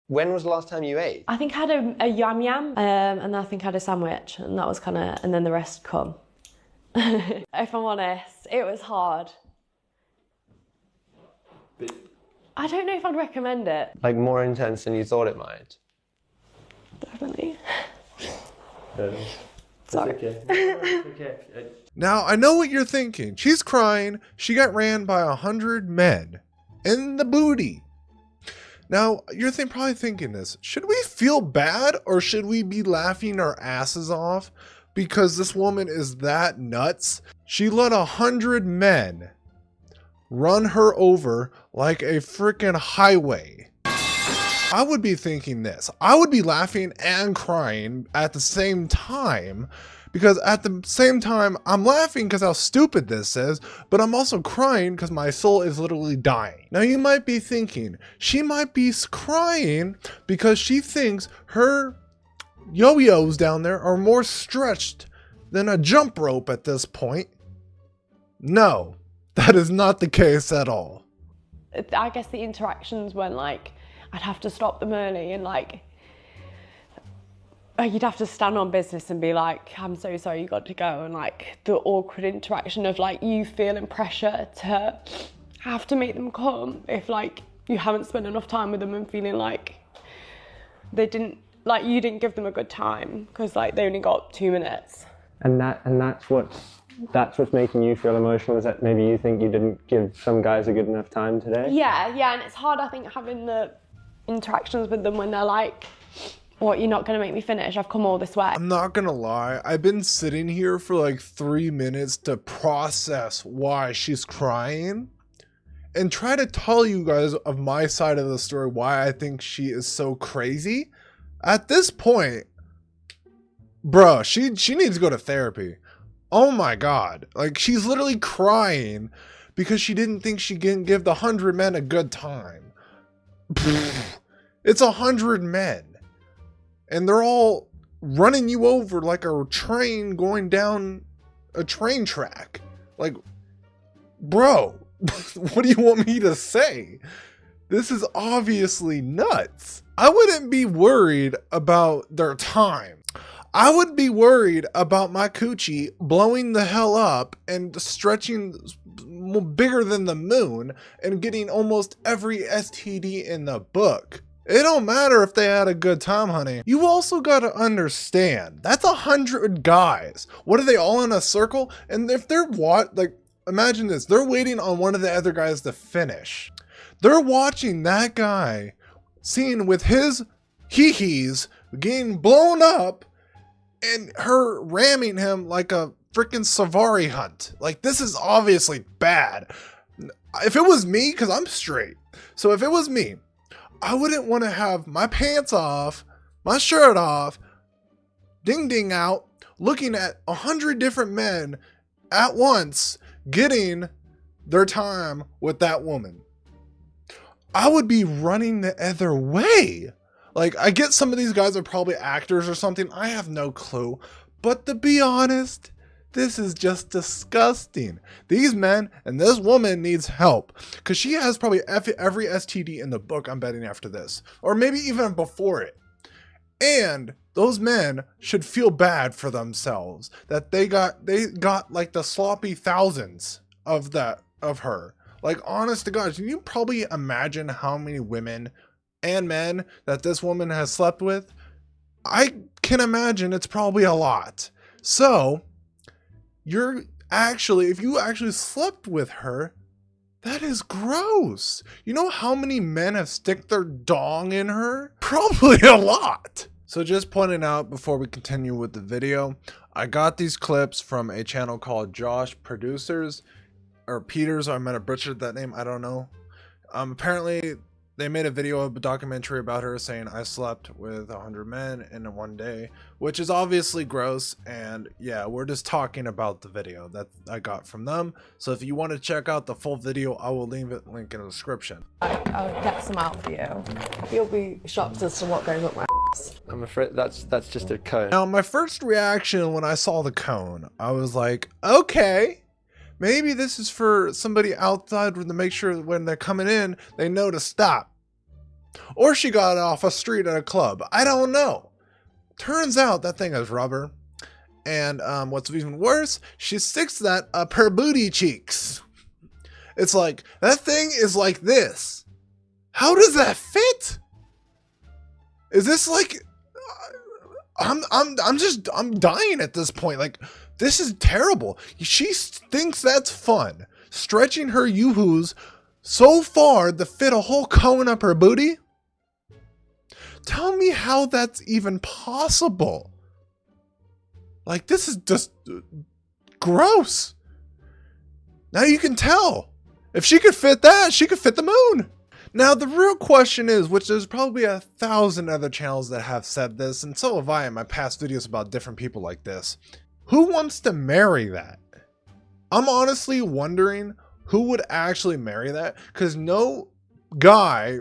When was the last time you ate? I think I had a yam yam, and I think I had a sandwich, and that was kind of, and then the rest come. If I'm honest, it was hard. I don't know if I'd recommend it. Like more intense than you thought it might? Definitely. Sorry. It's okay. Now, I know what you're thinking. She's crying. She got ran by 100 men in the booty. Now, you're probably thinking this. Should we feel bad or should we be laughing our asses off because this woman is that nuts? She let 100 men run her over like a freaking highway. I would be thinking this. I would be laughing and crying at the same time, because at the same time, I'm laughing because how stupid this is, but I'm also crying because my soul is literally dying. Now you might be thinking, she might be crying because she thinks her yo-yos down there are more stretched than a jump rope at this point. No, that is not the case at all. I guess the interactions when like, I'd have to stop them early and like, you'd have to stand on business and be like, I'm so sorry, you got to go. And like the awkward interaction of like you feeling pressure to have to make them come if like you haven't spent enough time with them and feeling like they didn't, like you didn't give them a good time because like they only got 2 minutes. And that's what's making you feel emotional, is that maybe you think you didn't give some guys a good enough time today? Yeah, and it's hard, I think, having the interactions with them when they're like, what, you're not gonna make me finish? I've come all this way. I'm not gonna lie, I've been sitting here for like 3 minutes to process why she's crying and try to tell you guys of my side of the story, why I think she is so crazy. At this point, bro, she needs to go to therapy. Oh my God. Like, she's literally crying because she didn't think she can give the 100 men a good time. It's 100 men. And they're all running you over like a train going down a train track. Like, bro, what do you want me to say? This is obviously nuts. I wouldn't be worried about their time. I would be worried about my coochie blowing the hell up and stretching bigger than the moon and getting almost every STD in the book. It don't matter if they had a good time, honey. You also gotta understand, that's 100 guys. What are they all in a circle? And if they're imagine this, they're waiting on one of the other guys to finish. They're watching that guy, seeing with his hee-hees getting blown up and her ramming him like a freaking safari hunt. Like, this is obviously bad. If it was me, because I'm straight, so if it was me, I wouldn't want to have my pants off, my shirt off, ding ding out, looking at 100 different men at once getting their time with that woman. I would be running the other way. Like, I get some of these guys are probably actors or something. I have no clue. But to be honest, this is just disgusting. These men and this woman needs help. Because she has probably every STD in the book, I'm betting, after this. Or maybe even before it. And those men should feel bad for themselves. That they got like the sloppy thousands of her. Like, honest to God, can you probably imagine how many women and men that this woman has slept with? I can imagine it's probably a lot. So, if you actually slept with her, that is gross. You know how many men have stick their dong in her? Probably a lot. So just pointing out before we continue with the video, I got these clips from a channel called Josh Producers, or Peters, I might have butchered that name, I don't know. Apparently, they made a video of a documentary about her saying, I slept with 100 men in one day, which is obviously gross. And yeah, we're just talking about the video that I got from them. So if you want to check out the full video, I will leave it link in the description. I'll get some out for you. You'll be shocked as to what goes up my ass. I'm afraid that's just a cone. Now, my first reaction when I saw the cone, I was like, okay, maybe this is for somebody outside to make sure that when they're coming in, they know to stop. Or she got it off a street at a club. I don't know. Turns out that thing is rubber. And what's even worse, she sticks that up her booty cheeks. It's like, that thing is like this. How does that fit? Is this like, I'm dying at this point. Like, this is terrible. She thinks that's fun. Stretching her yoo-hoos so far to fit a whole cone up her booty? Tell me how that's even possible. Like, this is just gross. Now you can tell. If she could fit that, she could fit the moon. Now, the real question is, which there's probably 1,000 other channels that have said this, and so have I in my past videos about different people like this. Who wants to marry that? I'm honestly wondering who would actually marry that, because no guy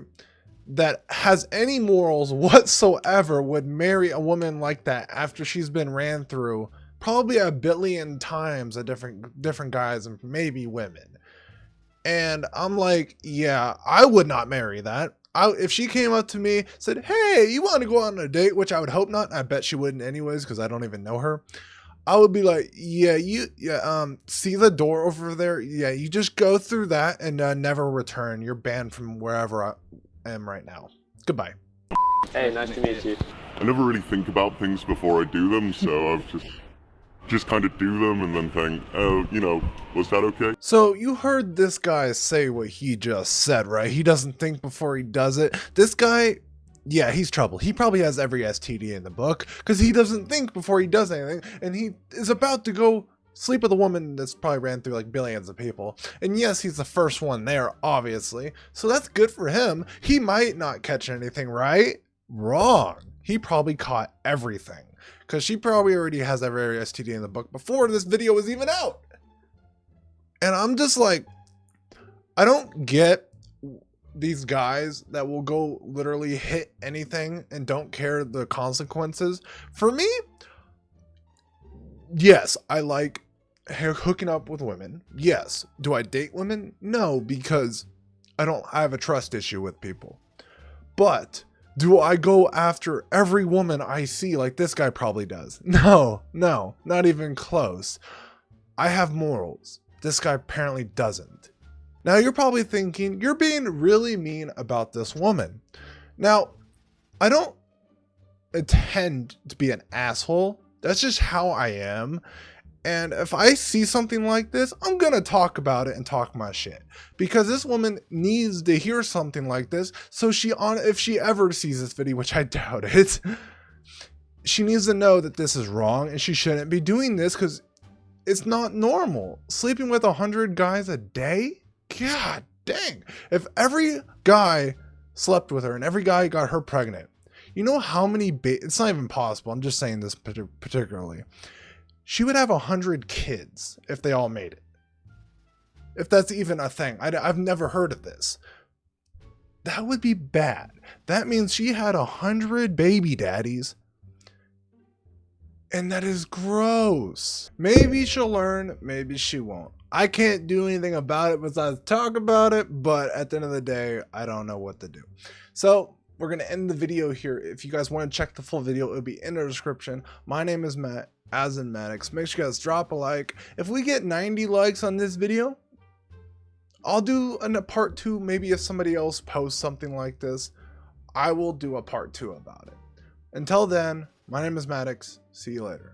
that has any morals whatsoever would marry a woman like that after she's been ran through probably a billion times a different guys and maybe women. And I'm like, yeah, I would not marry that. If she came up to me, said, hey, you want to go on a date, which I would hope not. I bet she wouldn't anyways, because I don't even know her. I would be like, yeah, see the door over there? Yeah, you just go through that and never return. You're banned from wherever I am right now. Goodbye. Hey, nice to meet you. I never really think about things before I do them, so I've just kind of do them and then think, oh, you know, was that okay? So you heard this guy say what he just said, right? He doesn't think before he does it. This guy, yeah, he's trouble. He probably has every STD in the book because he doesn't think before he does anything, and he is about to go sleep with a woman that's probably ran through like billions of people. And yes, he's the first one there, obviously. So that's good for him. He might not catch anything, right? Wrong. He probably caught everything because she probably already has every STD in the book before this video was even out. And I'm just like, I don't get these guys that will go literally hit anything and don't care the consequences. For me, yes, I like hooking up with women. Yes. Do I date women? No, because I have a trust issue with people. But do I go after every woman I see like this guy probably does? No, not even close. I have morals. This guy apparently doesn't. Now you're probably thinking, you're being really mean about this woman. Now, I don't intend to be an asshole. That's just how I am. And if I see something like this, I'm gonna talk about it and talk my shit. Because this woman needs to hear something like this, so if she ever sees this video, which I doubt it, she needs to know that this is wrong and she shouldn't be doing this because it's not normal. Sleeping with 100 guys a day? God dang. If every guy slept with her and every guy got her pregnant, you know how many it's not even possible. I'm just saying this particularly. She would have 100 kids if they all made it. If that's even a thing. I've never heard of this. That would be bad. That means she had 100 baby daddies. And that is gross. Maybe she'll learn, maybe she won't. I can't do anything about it besides talk about it, but at the end of the day, I don't know what to do. So we're gonna end the video here. If you guys want to check the full video, it'll be in the description. My name is Matt, as in Mattict. Make sure you guys drop a like. If we get 90 likes on this video, I'll do a part 2. Maybe if somebody else posts something like this, I will do a part 2 about it. Until then, my name is Mattict. See you later.